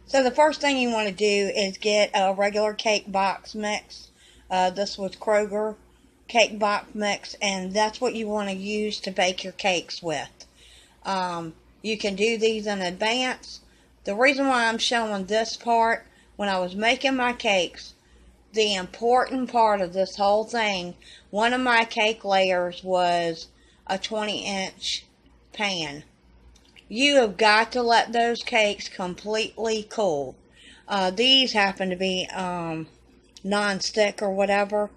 So the first thing you want to do is get a regular cake box mix. This was Kroger cake box mix, and that's what you want to use to bake your cakes with. You can do these in advance. The reason why I'm showing this part, when I was making my cakes, the important part of this whole thing, one of my cake layers was a 20-inch pan. You have got to let those cakes completely cool. These happen to be non-stick or whatever,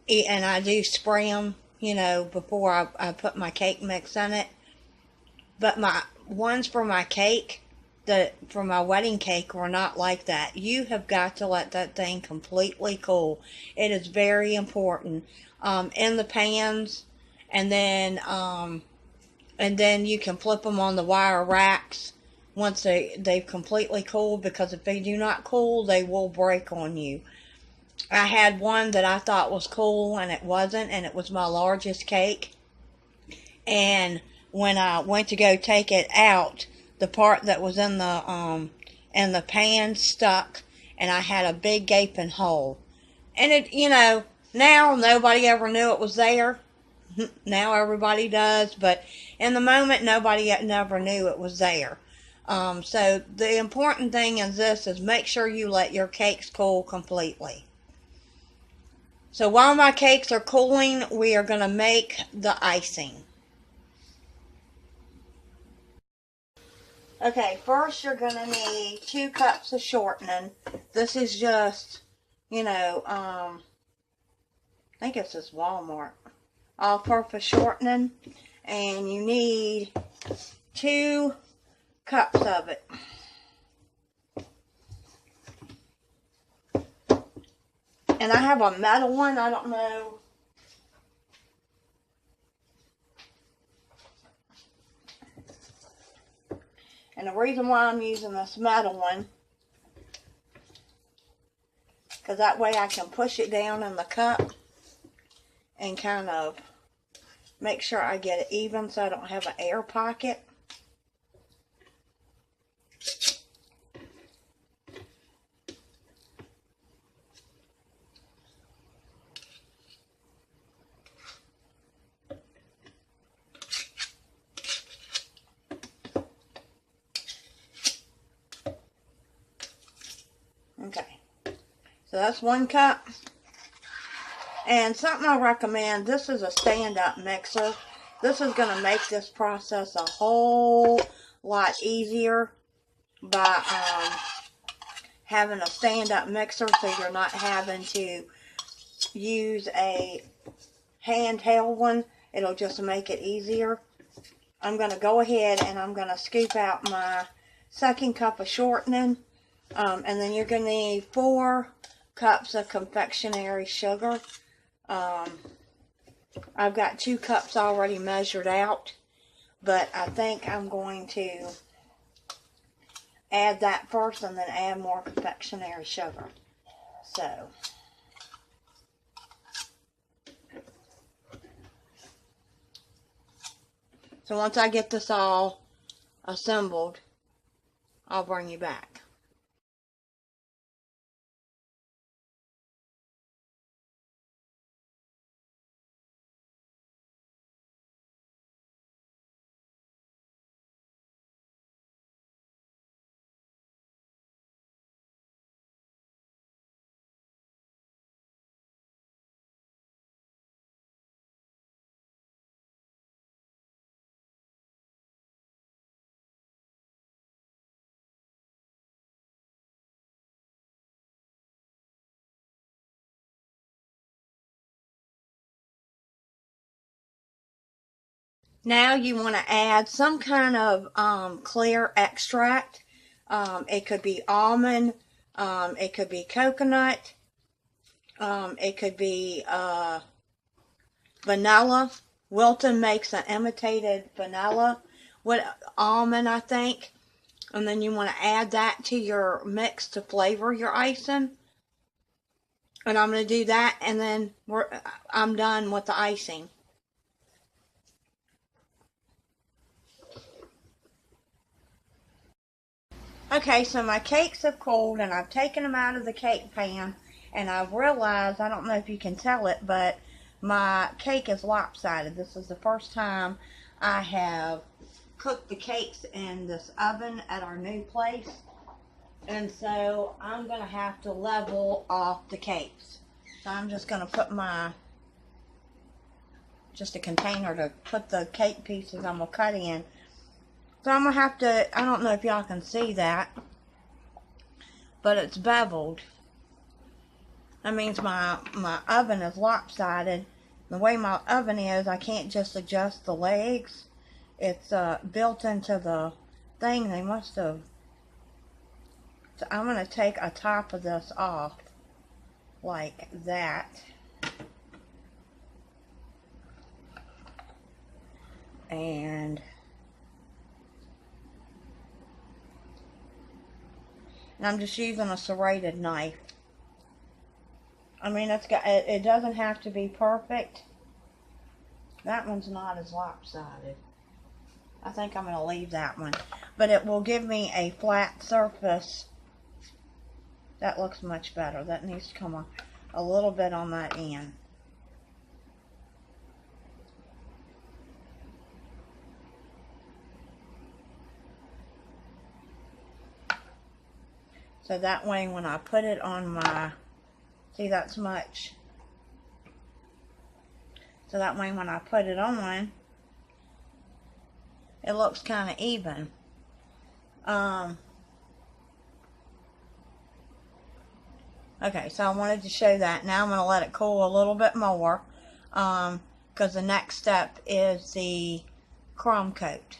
and I do spray them, before I put my cake mix in it. But my ones for my cake, for my wedding cake, were not like that. You have got to let that thing completely cool. It is very important in the pans, and then you can flip them on the wire racks once they've completely cooled, because if they do not cool, they will break on you. I had one that I thought was cool and it wasn't, and it was my largest cake. And when I went to go take it out, the part that was in the pan stuck, and I had a big gaping hole. And now nobody ever knew it was there. Now everybody does, but in the moment nobody never knew it was there. So the important thing in this is make sure you let your cakes cool completely. So while my cakes are cooling, we are going to make the icing. Okay, first you're going to need 2 cups of shortening. This is just, I think it's just Walmart. All-purpose shortening. And you need 2 cups of it. And I have a metal one, I don't know. And the reason why I'm using this metal one, because that way I can push it down in the cup and kind of make sure I get it even so I don't have an air pocket. Okay, so that's 1 cup. And something I recommend, this is a stand-up mixer. This is going to make this process a whole lot easier by having a stand-up mixer, so you're not having to use a handheld one. It'll just make it easier. I'm going to go ahead and I'm going to scoop out my 2nd cup of shortening. And then you're going to need 4 cups of confectionery sugar. I've got 2 cups already measured out, but I think I'm going to add that first and then add more confectionery sugar. So once I get this all assembled, I'll bring you back. Now you want to add some kind of clear extract. It could be almond, it could be coconut, it could be vanilla. Wilton makes an imitated vanilla with almond, I think. And then you want to add that to your mix to flavor your icing. And I'm going to do that, and then I'm done with the icing. Okay, so my cakes have cooled and I've taken them out of the cake pan, and I've realized, I don't know if you can tell it, but my cake is lopsided. This is the first time I have cooked the cakes in this oven at our new place, and so I'm going to have to level off the cakes. So I'm just going to put just a container to put the cake pieces I'm going to cut in. So I'm going to have to, I don't know if y'all can see that, but it's beveled. That means my oven is lopsided. The way my oven is, I can't just adjust the legs. It's built into the thing. They must have. So I'm going to take a top of this off like that. And I'm just using a serrated knife. I mean, it doesn't have to be perfect. That one's not as lopsided. I think I'm going to leave that one. But it will give me a flat surface. That looks much better. That needs to come a little bit on that end. So that way when I put it on my, see, that's much. So that way when I put it on, it looks kind of even. Okay, so I wanted to show that. Now I'm going to let it cool a little bit more, because the next step is the crumb coat.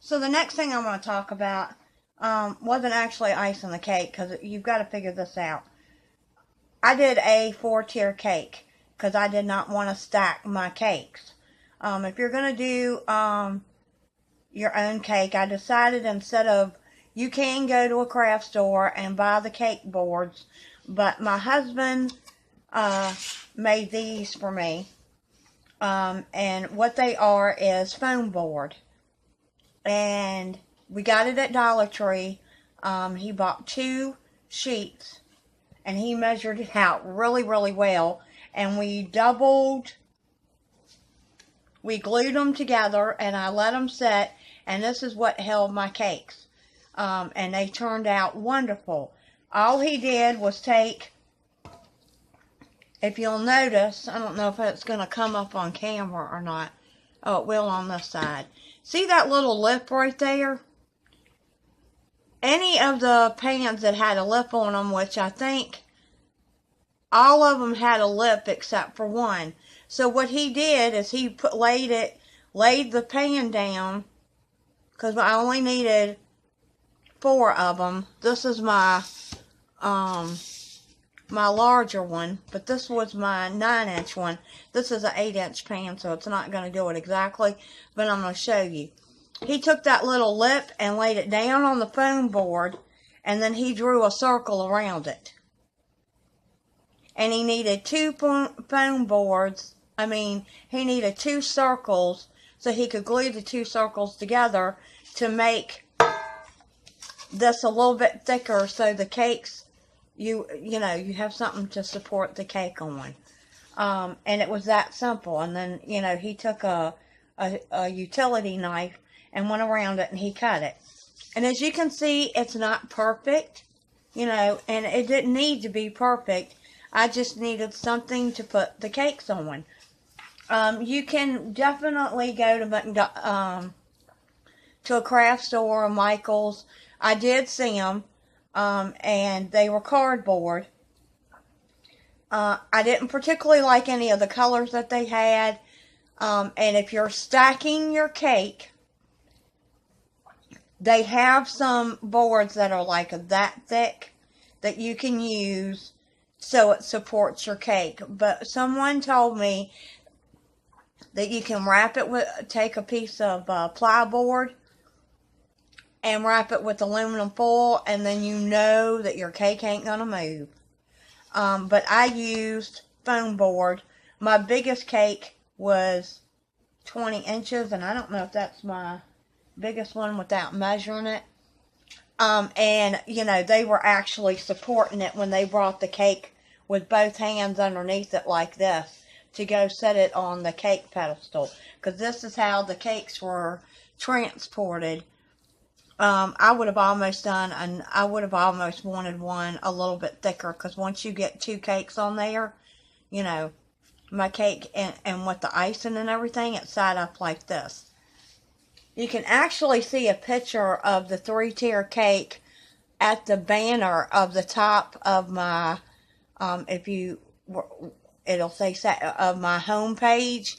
So the next thing I'm going to talk about wasn't actually icing the cake, because you've got to figure this out. I did a 4-tier cake because I did not want to stack my cakes. If you're going to do your own cake, I decided instead of, you can go to a craft store and buy the cake boards, but my husband made these for me. And what they are is foam board. And we got it at Dollar Tree. He bought 2 sheets and he measured it out really, really well. And we glued them together and I let them set, and this is what held my cakes. And they turned out wonderful. All he did was take, if you'll notice, I don't know if it's going to come up on camera or not. Oh, it will on this side. See that little lip right there? Any of the pans that had a lip on them, which I think all of them had a lip except for one. So what he did is he laid the pan down, because I only needed 4 of them. This is my larger one, but this was my 9-inch one. This is an 8-inch pan, so it's not going to do it exactly, but I'm going to show you. He took that little lip and laid it down on the foam board, and then he drew a circle around it. And he needed 2 foam boards. I mean, he needed 2 circles, so he could glue the 2 circles together to make this a little bit thicker, so the cakes, you have something to support the cake on. And it was that simple. And then, he took a utility knife and went around it and he cut it. And as you can see, it's not perfect, and it didn't need to be perfect. I just needed something to put the cakes on. You can definitely go to a craft store or Michael's. I did see them, and they were cardboard. I didn't particularly like any of the colors that they had. And if you're stacking your cake, they have some boards that are like that thick that you can use so it supports your cake. But someone told me that you can take a piece of plyboard and wrap it with aluminum foil, and then you know that your cake ain't gonna move. But I used foam board. My biggest cake was 20 inches, and I don't know if that's my biggest one without measuring it. And, you know, they were actually supporting it when they brought the cake with both hands underneath it like this to go set it on the cake pedestal. Because this is how the cakes were transported. I would have almost done, and I would have almost wanted one a little bit thicker, because once you get 2 cakes on there, you know, my cake and with the icing and everything, it's sat up like this. You can actually see a picture of the 3-tier cake at the banner of the top of my, it'll say of my home page.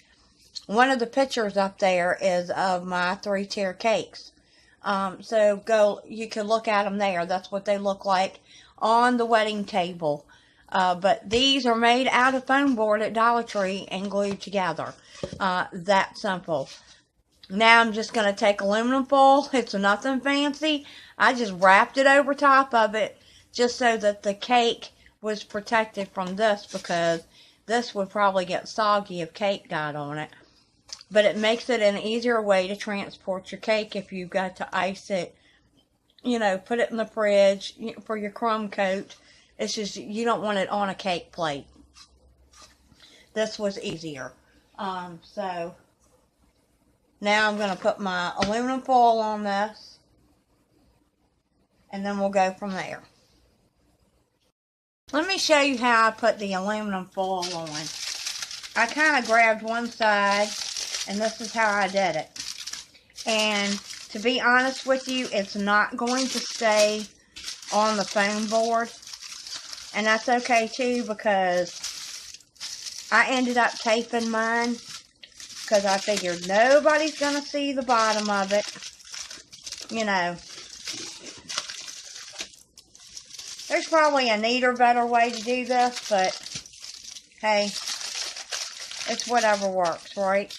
One of the pictures up there is of my 3-tier cakes. So you can look at them there. That's what they look like on the wedding table. But these are made out of foam board at Dollar Tree and glued together. That simple. Now I'm just going to take aluminum foil. It's nothing fancy. I just wrapped it over top of it just so that the cake was protected from this, because this would probably get soggy if cake got on it. But it makes it an easier way to transport your cake if you've got to ice it. You know, put it in the fridge for your crumb coat. It's just, you don't want it on a cake plate. This was easier. So now I'm going to put my aluminum foil on this, and then we'll go from there. Let me show you how I put the aluminum foil on. I kind of grabbed one side, and this is how I did it. And to be honest with you, it's not going to stay on the foam board. And that's okay too, because I ended up taping mine, because I figured nobody's going to see the bottom of it. You know, there's probably a neater, better way to do this, but hey, it's whatever works, right?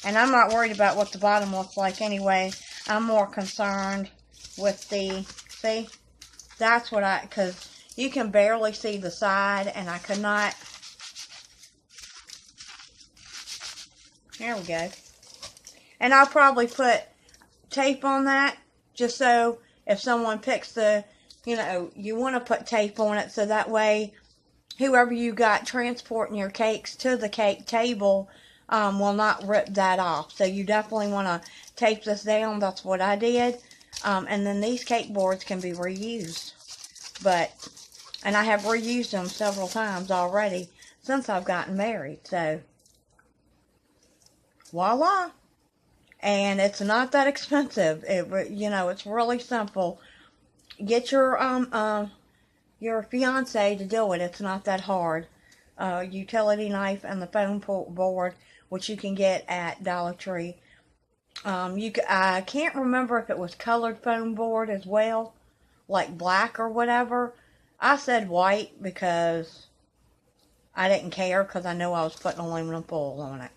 And I'm not worried about what the bottom looks like anyway. I'm more concerned with the, see, that's what because you can barely see the side, and I could not. There we go. And I'll probably put tape on that, just so if someone picks the, you know, you want to put tape on it so that way whoever you got transporting your cakes to the cake table will not rip that off. So you definitely want to tape this down. That's what I did. And then these cake boards can be reused. And I have reused them several times already since I've gotten married. So voila. And it's not that expensive. You know, it's really simple. Get your fiance to do it. It's not that hard. Utility knife and the foam board, which you can get at Dollar Tree. I can't remember if it was colored foam board as well, like black or whatever. I said white because I didn't care, because I know I was putting aluminum foil on it.